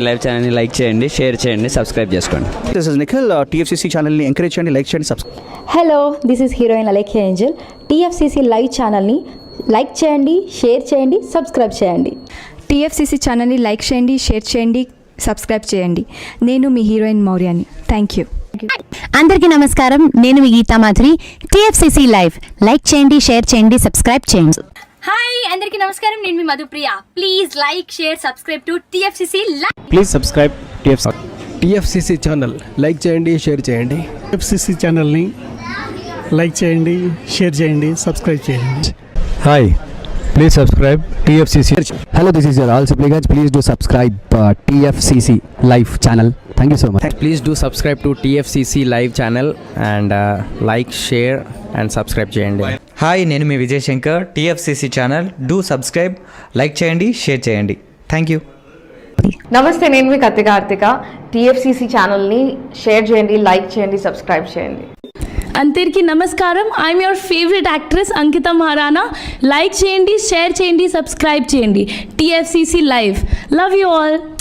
Live ఛానల్ని like చేయండి, share చేయండి, సబ్స్క్రైబ్ చేసుకోండి. This is Nikhil. టీఎఫ్సీసీ ఛానల్ని ఎంకరేజ్ చేయండి, లైక్ చేయండి, subscribe. Hello, this is heroine Alekhya Angel. TFCC live ఛానల్ని లైక్ చేయండి, షేర్ చేయండి, సబ్స్క్రైబ్ చేయండి. టీఎఫ్సీసీ ఛానల్ని లైక్ చేయండి, షేర్ చేయండి, సబ్స్క్రైబ్ చేయండి. నేను మీ హీరోయిన్ మౌర్యాని. Thank you. అందరికీ నమస్కారం, నేను మీ Geetha Madhuri. TFCC live like చేయండి, షేర్ చేయండి, సబ్స్క్రైబ్ చేయండి. హాయ్ అందరికీ నమస్కారం, నేను మీ Madhupriya. Please like, share, subscribe to TFCC live. Please subscribe TFCC channel. Like చేయండి, షేర్ చేయండి. టీఎఫ్సీసీ ఛానల్ని లైక్ చేయండి, షేర్ చేయండి, సబ్స్క్రైబ్ చేయండి. Hi, please subscribe TFCC. Hello, this is your ఆల్ సిప్లిగన్స్. Please do subscribe TFCC live channel. Thank you so much. Please do subscribe to TFCC live channel and like, share and subscribe చేయండి. హాయ్, నేను మీ Vijay Shankar. TFCC channel do subscribe, like చేయండి, share చేయండి. Thank you. నమస్తే, నేను మీ కత్తి కార్తిక. టీఎఫ్సీసీ ఛానల్ని షేర్ చేయండి, లైక్ చేయండి, సబ్స్క్రైబ్ చేయండి. అందరికీ నమస్కారం, I'm your favourite actress Ankita Maharana. Like చేయండి, షేర్ చేయండి, సబ్స్క్రైబ్ చేయండి. TFCC live. Love you all.